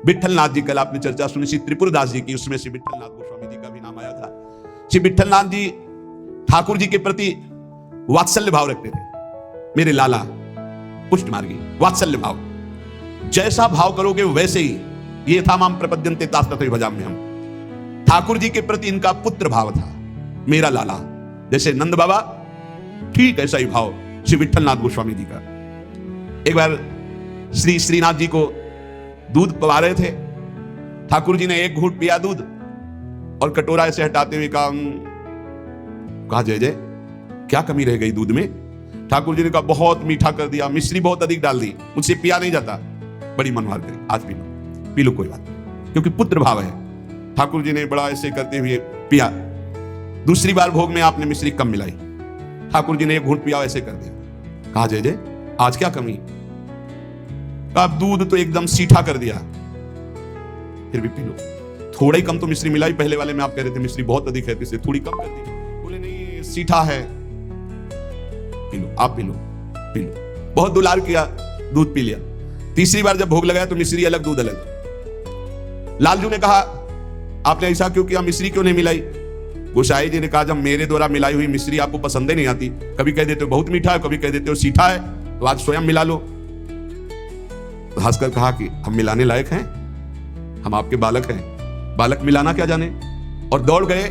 विट्ठलनाथ जी, कल आपने चर्चा सुनी श्री त्रिपुरदास जी की, उसमें श्री विट्ठलनाथ गोस्वामी जी का भी नाम आया था। श्री विट्ठलनाथ जी ठाकुर जी के प्रति वात्सल्य भाव रखते थे। मेरे लाला पुष्ट मार्गी, वात्सल्य भाव, जैसा भाव करोगे वैसे ही। ये था माम प्रपद्यन्ते तास्तथैव भजाम्यहम् हम। ठाकुर जी के प्रति इनका पुत्र भाव था, मेरा लाला, जैसे नंद बाबा, ठीक ऐसा ही भाव श्री विट्ठलनाथ गोस्वामी जी का। एक बार श्री श्रीनाथ जी को दूध पिला रहे थे, ठाकुर जी ने एक घूंट पिया दूध और कटोरा ऐसे हटाते हुए कहा जय जय, क्या कमी रह गई दूध में? ठाकुर जी ने कहा बहुत मीठा कर दिया, मिश्री बहुत अधिक डाल दी, मुझसे पिया नहीं जाता। बड़ी मनमार करी, आज पी लो कोई बात नहीं, क्योंकि पुत्र भाव है। ठाकुर जी ने बड़ा ऐसे करते हुए पिया। दूसरी बार भोग में आपने मिश्री कम मिलाई, ठाकुर जी ने एक घूंट पिया, ऐसे कर दिया। कहा जय जय, आज क्या कमी? कहा दूध तो एकदम सीठा कर दिया, फिर भी पी लो। थोड़ा ही कम तो मिश्री मिलाई, पहले वाले में आप कह रहे थे मिश्री बहुत अधिक है, तो इसे थोड़ी कम कर दी। बोले नहीं, सीठा है, पी लो, आप पी लो, पी लो। बहुत दुलार किया, दूध पी लिया। तीसरी बार जब भोग लगाया तो मिश्री अलग, दूध अलग। लालजू ने कहा आपने ऐसा क्यों किया, मिश्री क्यों नहीं मिलाई? गोसाई जी ने कहा जब मेरे द्वारा मिलाई हुई मिश्री आपको पसंद ही नहीं आती, कभी कह देते हो बहुत मीठा है, कभी कह देते हो सीठा है, तो आज स्वयं मिला लो। तो हंसकर कहा कि हम मिलाने लायक हैं, हम आपके बालक हैं, बालक मिलाना क्या जाने। और दौड़ गए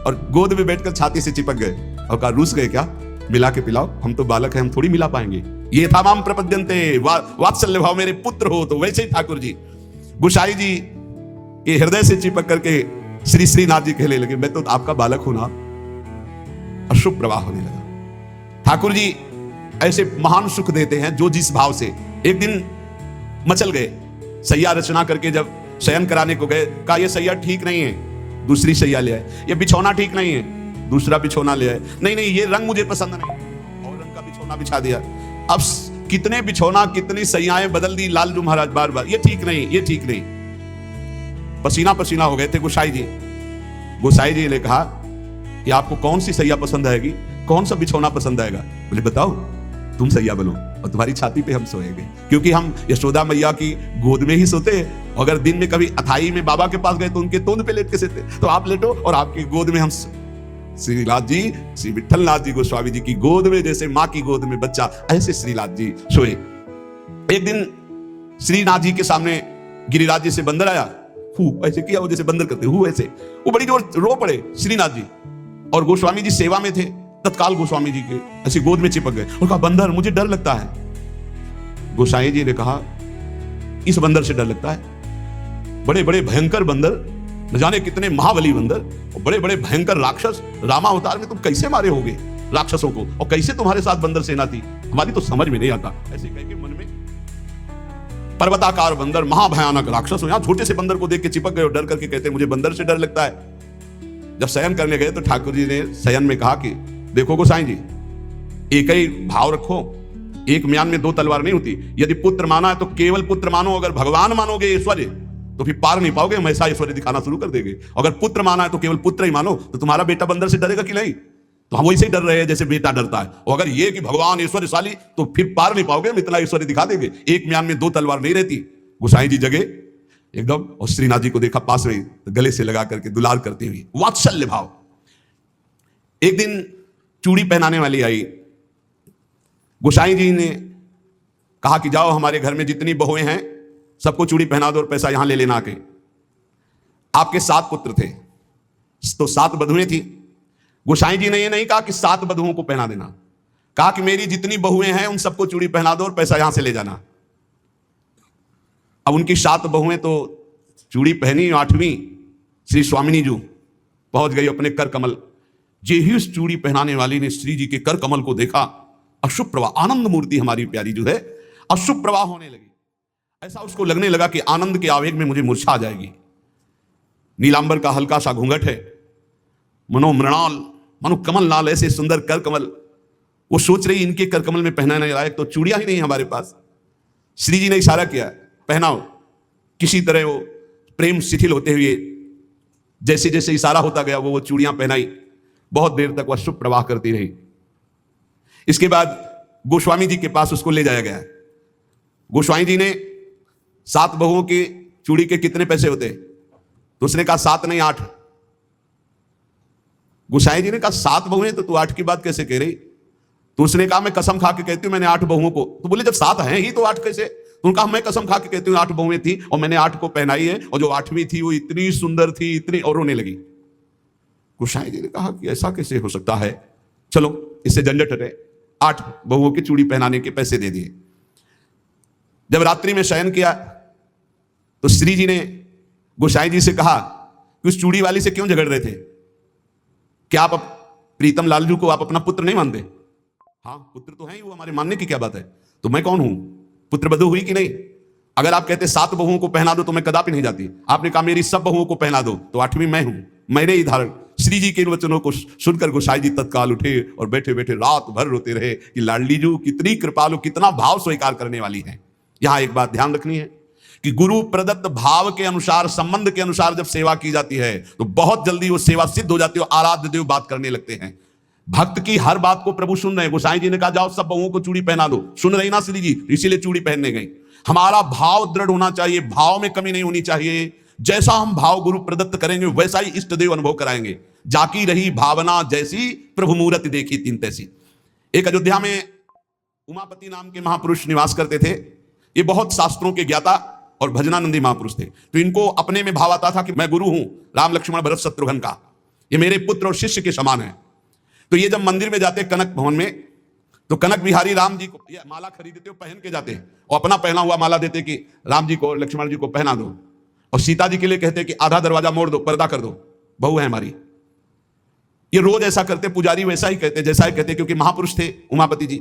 और गोद में बैठकर छाती से चिपक गए और कहा रूस गए क्या, मिला के पिलाओ, हम तो बालक हैं, हम थोड़ी मिला पाएंगे। ये था माम प्रपद्यन्ते, वात्सल्य भाव, मेरे पुत्र हो। तो वैसे ही ठाकुर जी गोसाई जी के हृदय से चिपक करके श्री श्रीनाथ जी कहने लगे मैं तो आपका बालक हूं ना। अशुभ प्रवाह होने लगा। ठाकुर जी ऐसे महान सुख देते हैं जो जिस भाव से। एक दिन मचल गए, सैया रचना करके जब शयन कराने को गए, कहा ये सैया ठीक नहीं है, दूसरी सैया ले आए। ये बिछौना ठीक नहीं है, दूसरा बिछौना ले आए। नहीं नहीं, ये रंग मुझे पसंद नहीं, और रंग का बिछौना बिछा दिया। अब कितने बिछौना, कितनी सैयाएं बदल दी लालजू महाराज बार बार, ये ठीक नहीं, ये ठीक नहीं। पसीना पसीना हो गए थे गोसाई जी। गोसाई जी ने कहा कि आपको कौन सी सैया पसंद आएगी, कौन सा बिछौना पसंद आएगा? बोले बताओ, तुम सैया बनो और तुम्हारी छाती पे हम सोएंगे, क्योंकि हम यशोदा मैया की गोद में ही सोते। अगर दिन में कभी अथाई में बाबा के पास गए तो उनके तोंद पे लेट के सोते, तो आप लेटो और आपकी गोद में हम। श्रीनाथ जी, श्री विट्ठलनाथ जी गोस्वामी जी की गोद में जैसे मां की गोद में बच्चा, ऐसे श्रीनाथ जी सोए। एक दिन श्रीनाथ जी के सामने गिरिराज जी से बंदर आया, ऐसे किया वो जैसे बंदर करते, ऐसे। वो बड़ी जोर रो पड़े श्रीनाथ जी, और गोस्वामी जी सेवा में थे। तत्काल गोस्वामी जी के ऐसे गोद में चिपक गए और कहा बंदर मुझे डर लगता है। गोसाई जी ने कहा इस बंदर से डर लगता है? बड़े बड़े भयंकर बंदर, न जाने कितने महाबली बंदर, और बड़े बड़े भयंकर राक्षस, रामा अवतार में तुम कैसे मारे होगे राक्षसों को, और कैसे तुम्हारे साथ बंदर सेना थी, हमारी तो समझ में नहीं आता। ऐसे कह के मन में पर्वताकार बंदर, महाभयानक राक्षस हो। यहां छोटे से बंदर को देख के चिपक गए और डर करके कहते मुझे बंदर से डर लगता है। जब शयन करने गए तो ठाकुर जी ने शयन में कहा कि देखो गोसाई जी, एक ही भाव रखो, एक म्यान में दो तलवार नहीं होती। यदि पुत्र माना है तो केवल पुत्र मानो, अगर भगवान मानोगे ऐश्वर्य तो फिर पार नहीं पाओगे, हम ऐसा ऐश्वर्य दिखाना शुरू कर देंगे। अगर पुत्र माना है तो केवल पुत्र ही मानो, तो तुम्हारा बेटा बंदर से डरेगा कि नहीं? तो हम वैसे ही डर रहे हैं जैसे बेटा डरता है। और अगर ये कि भगवान ऐश्वर्यशाली, तो फिर पार नहीं पाओगे, हम इतना ऐश्वर्य दिखा देंगे। एक म्यान में दो तलवार नहीं रहती। गोसाई जी जगे एकदम, और श्रीनाथ जी को देखा पास में, गले से लगा करके दुलार करते हुए, वात्सल्य भाव। एक दिन चूड़ी पहनाने वाली आई। गोसाई जी ने कहा कि जाओ हमारे घर में जितनी बहुएं हैं सबको चूड़ी पहना दो और पैसा यहां ले लेना आके। आपके 7 पुत्र थे तो 7 बधुएं थी। गोसाई जी ने यह नहीं कहा कि 7 बधुओं को पहना देना, कहा कि मेरी जितनी बहुएं हैं उन सबको चूड़ी पहना दो और पैसा यहां से ले जाना। अब उनकी 7 बहुएं तो चूड़ी पहनी, 8वीं श्री स्वामिनी जी पहुंच गई अपने कर कमल। जे ही उस चूड़ी पहनाने वाली ने श्री जी के कर कमल को देखा, अशुभ प्रवाह, आनंद मूर्ति हमारी प्यारी जो है, अशुभ प्रवाह होने लगी। ऐसा उसको लगने लगा कि आनंद के आवेग में मुझे मूर्छा आ जाएगी। नीलांबर का हल्का सा घूंघट है, मनो मृणाल, मनो कमल लाल, ऐसे सुंदर कर कमल। वो सोच रही इनके कर कमल में पहनाने लायक तो चूड़ियां ही नहीं हमारे पास। श्री जी ने इशारा किया, पहनाओ। किसी तरह वो प्रेम शिथिल होते हुए जैसे जैसे इशारा होता गया वो चूड़ियां पहनाई। बहुत देर तक वह शुभ प्रवाह करती रही। इसके बाद गोस्वामी जी के पास उसको ले जाया गया। गोस्वामी जी ने 7 बहुओं की चूड़ी के कितने पैसे होते? तो उसने कहा 7 नहीं 8। गोसाई जी ने कहा 7 बहुएं तो तू 8 की बात कैसे कह रही? तो उसने कहा मैं कसम खा के कहती हूं मैंने 8 बहुओं को। तो बोले जब 7 हैं ही तो 8 कैसे? तो उनका मैं कसम खा के कहती हूँ 8 बहुएं थी और मैंने 8 को पहनाई है, और जो 8वीं थी वो इतनी सुंदर थी, इतनी, और रोने लगी। गोसाई जी ने कहा कि ऐसा कैसे हो सकता है, चलो इससे झंझट हटे, 8 बहुओं की चूड़ी पहनाने के पैसे दे दिए। जब रात्रि में शयन किया तो श्री जी ने गोसाई जी से कहा कि उस चूड़ी वाली से क्यों झगड़ रहे थे? क्या आप प्रीतम लालजू को आप अपना पुत्र नहीं मानते? हाँ पुत्र तो है ही, वो हमारे मानने की क्या बात है? तो मैं कौन हूं? पुत्र बधू हुई कि नहीं? अगर आप कहते 7 बहुओं को पहना दो तो मैं कदापि नहीं जाती। आपने कहा मेरी सब बहुओं को पहना दो, तो 8वीं मैं हूं, मेरे ही धारण। श्री जी के इन वचनों को सुनकर गोसाई जी तत्काल उठे और बैठे बैठे रात भर रोते रहे कि लाडली जू कितनी कृपालु, कितना भाव स्वीकार करने वाली है। यहां एक बात ध्यान रखनी है कि गुरु प्रदत्त भाव के अनुसार, संबंध के अनुसार जब सेवा की जाती है तो बहुत जल्दी वो सेवा सिद्ध हो जाती है, आराध्य देव बात करने लगते हैं। भक्त की हर बात को प्रभु सुन रहे हैं। गोसाई जी ने कहा जाओ सब बहुओं को चूड़ी पहना दो, सुन रही ना श्री जी, इसीलिए चूड़ी पहनने गई। हमारा भाव दृढ़ होना चाहिए, भाव में कमी नहीं होनी चाहिए। जैसा हम भाव गुरु प्रदत्त करेंगे वैसा ही इष्ट देव अनुभव कराएंगे। जाकी रही भावना जैसी, प्रभु मूर्ति देखी तीन तैसी। एक अयोध्या में उमापति नाम के महापुरुष निवास करते थे। ये बहुत शास्त्रों के ज्ञाता और भजनानंदी महापुरुष थे। तो इनको अपने में भाव आता था कि मैं गुरु हूं राम लक्ष्मण भरत शत्रुघ्न का, ये मेरे पुत्र और शिष्य के समान है। तो ये जब मंदिर में जाते कनक भवन में, तो कनक बिहारी राम जी को ये माला खरीदते हो, पहन के जाते और अपना पहना हुआ माला देते कि राम जी को लक्ष्मण जी को पहना दो, और सीता जी के लिए कहते कि आधा दरवाजा मोड़ दो, पर्दा कर दो, बहू है हमारी। ये रोज ऐसा करते। पुजारी वैसा ही कहते, जैसा ही कहते, क्योंकि महापुरुष थे उमापति जी।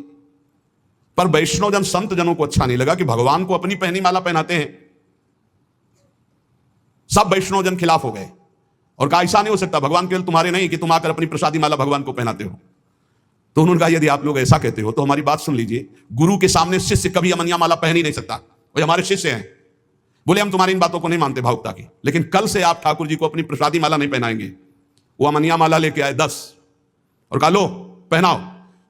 पर वैष्णव जन, संत जनों को अच्छा नहीं लगा कि भगवान को अपनी पहनी माला पहनाते हैं। सब वैष्णव जन खिलाफ हो गए और कहा ऐसा नहीं हो सकता, भगवान केवल तुम्हारे नहीं कि तुम आकर अपनी प्रसादी माला भगवान को पहनाते हो। तो उन्होंने कहा यदि आप लोग ऐसा कहते हो तो हमारी बात सुन लीजिए, गुरु के सामने शिष्य कभी अमनिया माला पहन ही नहीं सकता, वो हमारे शिष्य हैं। बोले हम तुम्हारी इन बातों को नहीं मानते भावुकता की, लेकिन कल से आप ठाकुर जी को अपनी प्रसादी माला नहीं पहनाएंगे। वो अमनिया माला लेके आए 10 और कहा लो पहनाओ।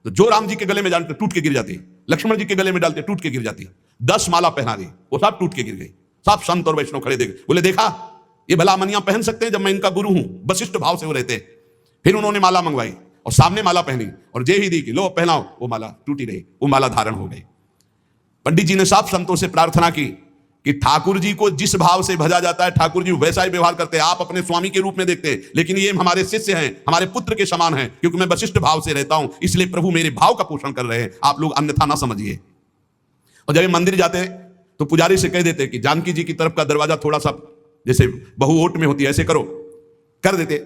तो जो राम जी के गले में डालते टूट के गिर जाती, लक्ष्मण जी के गले में डालते टूट के गिर जाती। 10 माला पहना दी, वो सब टूट के गिर गई। सब संत और वैष्णव खड़े देखे, बोले देखा ये भला अमनिया पहन सकते हैं जब मैं इनका गुरु हूं। वशिष्ठ भाव से वो रहते। फिर उन्होंने माला मंगवाई और सामने माला पहनी और जे ही दी कि लो पहनाओ, वो माला टूटी रही, वो माला धारण हो गई। पंडित जी ने सब संतों से प्रार्थना की कि ठाकुर जी को जिस भाव से भजा जाता है ठाकुर जी वैसा ही व्यवहार करते हैं। आप अपने स्वामी के रूप में देखते हैं, लेकिन ये हमारे शिष्य हैं, हमारे पुत्र के समान हैं, क्योंकि मैं वशिष्ठ भाव से रहता हूं, इसलिए प्रभु मेरे भाव का पोषण कर रहे हैं, आप लोग अन्यथा ना समझिए। और जब मंदिर जाते तो पुजारी से कह देते कि जानकी जी की तरफ का दरवाजा थोड़ा सा जैसे बहु ओट में होती है ऐसे करो, कर देते।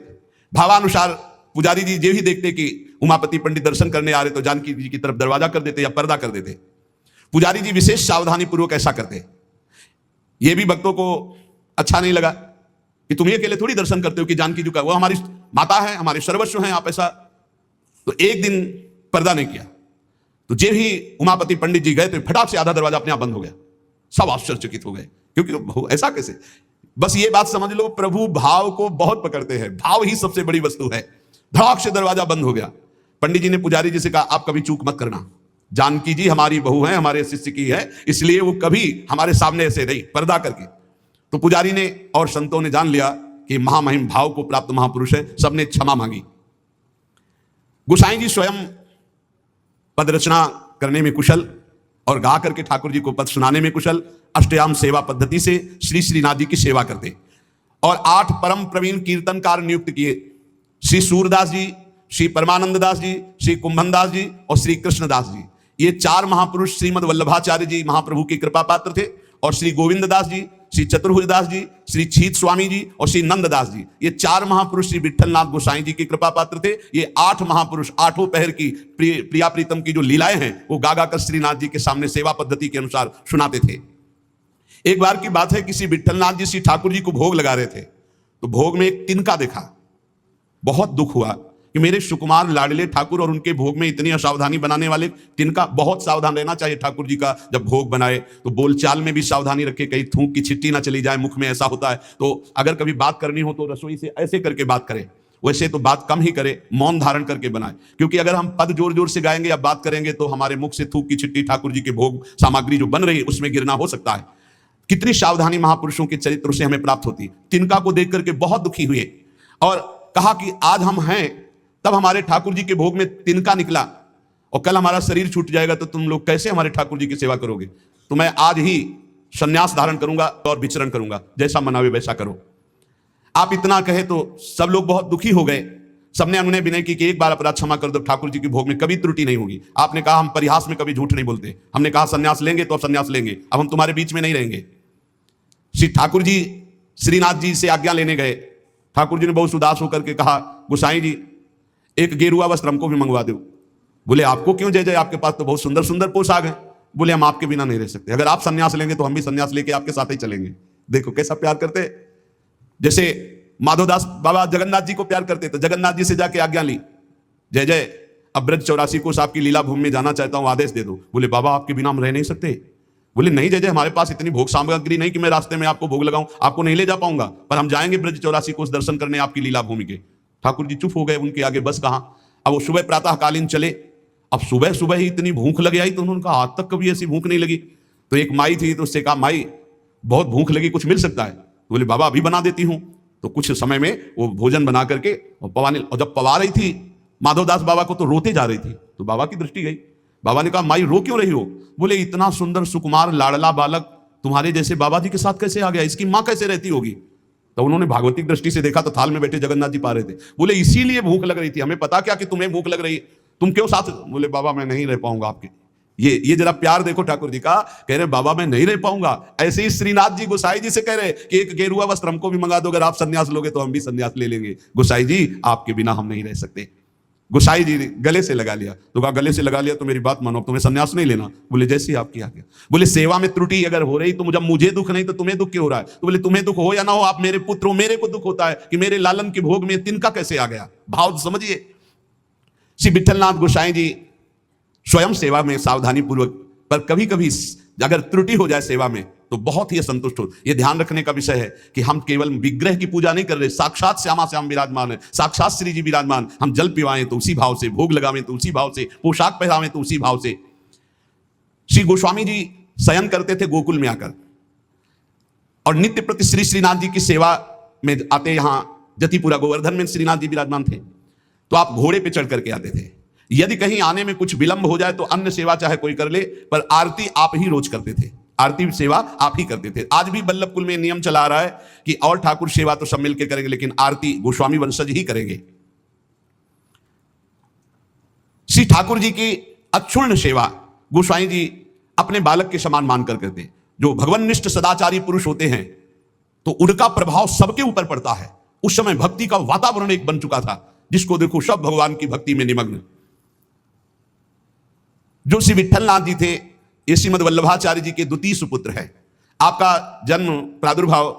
भावानुसार पुजारी जी ये भी देखते कि उमापति पंडित दर्शन करने आ रहे तो जानकी जी की तरफ दरवाजा कर देते या पर्दा कर देते। पुजारी जी विशेष सावधानी पूर्वक ऐसा करते। ये भी भक्तों को अच्छा नहीं लगा कि तुम ये अकेले थोड़ी दर्शन करते हो कि जानकी जी का, वो हमारी माता है, हमारे सर्वस्व हैं, आप ऐसा। तो एक दिन पर्दा नहीं किया, तो जे ही उमापति पंडित जी गए तो फटाक से आधा दरवाजा अपने आप बंद हो गया। सब आश्चर्यचकित हो गए, क्योंकि ऐसा कैसे? बस ये बात समझ लो, प्रभु भाव को बहुत पकड़ते हैं, भाव ही सबसे बड़ी वस्तु है। धड़ाक से दरवाजा बंद हो गया। पंडित जी ने पुजारी जी से कहा आप कभी चूक मत करना, जानकी जी हमारी बहू है, हमारे शिष्य की है, इसलिए वो कभी हमारे सामने ऐसे नहीं, पर्दा करके। तो पुजारी ने और संतों ने जान लिया कि महामहिम भाव को प्राप्त महापुरुष है, सबने क्षमा मांगी। गोसाई जी स्वयं पद रचना करने में कुशल और गा करके ठाकुर जी को पद सुनाने में कुशल। अष्टयाम सेवा पद्धति से श्री श्रीनाथ जी की सेवा करते और 8 परम प्रवीण कीर्तनकार नियुक्त किए। श्री सूरदास जी, श्री परमानंद दास जी, श्री कुंभन दास जी और श्री कृष्णदास जी, ये 4 महापुरुष श्रीमद वल्लभाचार्य जी महाप्रभु की कृपा पात्र थे। और श्री गोविंद दास जी, श्री चतुर्भुज दास जी, श्री छीत स्वामी जी और श्री नंददास जी, ये 4 महापुरुष श्री विठलनाथ गोसाई जी की कृपा पात्र थे। ये 8 महापुरुष 8 पहर की प्रिया प्रीतम की जो लीलाएं हैं वो गा कर श्रीनाथ जी के सामने सेवा पद्धति के अनुसार सुनाते थे। एक बार की बात है, किसी विठलनाथ जी श्री ठाकुर जी को भोग लगा रहे थे, तो भोग में एक तिनका देखा। बहुत दुख हुआ कि मेरे सुकुमार लाडले ठाकुर और उनके भोग में इतनी असावधानी बनाने वाले तिनका। बहुत सावधान रहना चाहिए ठाकुर जी का, जब भोग बनाए तो बोलचाल में भी सावधानी रखे, कहीं थूक की छिट्टी ना चली जाए मुख में, ऐसा होता है। तो अगर कभी बात करनी हो तो रसोई से ऐसे करके बात करें, वैसे तो बात कम ही करे, मौन धारण करके बनाए, क्योंकि अगर हम पद जोर जोर से गाएंगे या बात करेंगे तो हमारे मुख से थूक की छिट्टी ठाकुर जी के भोग सामग्री जो बन रही है उसमें गिरना हो सकता है। कितनी सावधानी महापुरुषों के चरित्र से हमें प्राप्त होती। तिनका को देख करके बहुत दुखी हुए और कहा कि आज हम हैं, तब हमारे ठाकुर जी के भोग में तिनका निकला और कल हमारा शरीर छूट जाएगा तो तुम लोग कैसे हमारे ठाकुर जी की सेवा करोगे। तो मैं आज ही संन्यास धारण करूंगा और विचरण करूंगा, जैसा मनावे वैसा करो। आप इतना कहे तो सब लोग बहुत दुखी हो गए। सबने उन्होंने विनय की कि एक बार अपराध क्षमा कर दो, ठाकुर जी के भोग में कभी त्रुटि नहीं होगी। आपने कहा हम परिहास में कभी झूठ नहीं बोलते। हमने कहा संन्यास लेंगे तो अब संन्यास लेंगे, अब हम तुम्हारे बीच में नहीं रहेंगे। श्री ठाकुर जी श्रीनाथ जी से आज्ञा लेने गए। ठाकुर जी ने बहुत उदास होकर के कहा, गोसाई जी एक गेरुआ वस्त्र हमको भी मंगवा दो। बोले आपको क्यों जय जय, आपके पास तो बहुत सुंदर सुंदर पोशाक है। बोले हम आपके बिना नहीं रह सकते, अगर आप संन्यास लेंगे तो हम भी संन्यास लेके आपके साथ ही चलेंगे। देखो कैसा प्यार करते, जैसे माधोदास बाबा जगन्नाथ जी को प्यार करते। तो जगन्नाथ जी से जाके आज्ञा ली, जय जय अब ब्रज 84 कोष आपकी लीला भूमि में जाना चाहता हूं, आदेश दे दो। बोले बाबा आपके बिना हम रह नहीं सकते। बोले नहीं जय जय, हमारे पास इतनी भोग सामग्री नहीं कि मैं रास्ते में आपको भोग लगाऊं, आपको नहीं ले जा पाऊंगा, पर हम जाएंगे ब्रज 84 कोष दर्शन करने आपकी लीला भूमि के। ठाकुर जी चुप हो गए, उनके आगे बस कहां। अब वो सुबह प्रातःकालीन चले। अब सुबह सुबह ही इतनी भूख लग आई, तो उन्होंने कहा आज तक कभी ऐसी भूख नहीं लगी। तो एक माई थी, तो उससे कहा माई बहुत भूख लगी, कुछ मिल सकता है। तो बोले बाबा अभी बना देती हूं। तो कुछ समय में वो भोजन बना करके और पवाने, और जब पवा रही थी माधवदास बाबा को तो रोते जा रही थी। तो बाबा की दृष्टि गई। बाबा ने कहा माई रो क्यों रही हो। बोले इतना सुंदर सुकुमार लाडला बालक तुम्हारे जैसे बाबा जी के साथ कैसे आ गया, इसकी माँ कैसे रहती होगी। तो उन्होंने भागवतिक दृष्टि से देखा तो थाल में बैठे जगन्नाथ जी पा रहे थे। बोले इसीलिए भूख लग रही थी, हमें पता क्या कि तुम्हें भूख लग रही, तुम क्यों साथ। बोले बाबा मैं नहीं रह पाऊंगा आपके। ये जरा प्यार देखो ठाकुर जी का। कह रहे बाबा मैं नहीं रह पाऊंगा। ऐसे ही श्रीनाथ जी गोसाई जी से कह रहे कि एक गेरुआ वस्त्र हमको भी मंगा दो, अगर आप संन्यास लोगे तो हम भी संन्यास ले लेंगे। गोसाई जी आपके बिना हम नहीं रह सकते। गोसाई जी गले से लगा लिया। तो कहा गले से लगा लिया तो मेरी बात मानो, तुम्हें संन्यास नहीं लेना। बोले जैसी आपकी आज्ञा। बोले सेवा में त्रुटि अगर हो रही तो जब मुझे दुख नहीं तो तुम्हें दुख क्यों हो रहा है। तो बोले तुम्हें दुख हो या ना हो, आप मेरे पुत्र हो, मेरे को दुख होता है कि मेरे लालन के भोग में तिनका कैसे आ गया। भाव समझिए। श्री विठलनाथ गोसाई जी स्वयं सेवा में सावधानी पूर्वक, पर कभी कभी अगर त्रुटि हो जाए सेवा में तो बहुत ही असंतुष्ट हो। यह ध्यान रखने का विषय है कि हम केवल विग्रह की पूजा नहीं कर रहे, साक्षात श्यामा श्याम विराजमान है, साक्षात श्री जी विराजमान। हम जल पिवाएं तो उसी भाव से, भोग लगावें तो उसी भाव से, पोशाक पहनावें तो उसी भाव से। श्री गोस्वामी जी शयन करते थे गोकुल में आकर और नित्य प्रति श्री श्रीनाथ जी की सेवा में आते। यहां जतिपुरा गोवर्धन में श्रीनाथ जी विराजमान थे, तो आप घोड़े पे चढ़ करके आते थे। यदि कहीं आने में कुछ विलंब हो जाए तो अन्य सेवा चाहे कोई कर ले, पर आरती आप ही रोज करते थे, आरती सेवा आप ही करते थे। आज भी बल्लभ कुल में नियम चला आ रहा है कि और ठाकुर सेवा तो सब मिलकर करेंगे, लेकिन आरती गोस्वामी वंशज ही करेंगे। श्री ठाकुर जी की अक्षुण्ण सेवा गोस्वामी जी अपने बालक के समान मानकर करते। जो भगवन्निष्ठ सदाचारी पुरुष होते हैं तो उनका प्रभाव सबके ऊपर पड़ता है। उस समय भक्ति का वातावरण एक बन चुका था, जिसको देखो सब भगवान की भक्ति में निमग्न। जो श्री विठलनाथ जी थे, ये श्रीमद वल्लभाचार्य जी के द्वितीय सुपुत्र है। आपका जन्म प्रादुर्भाव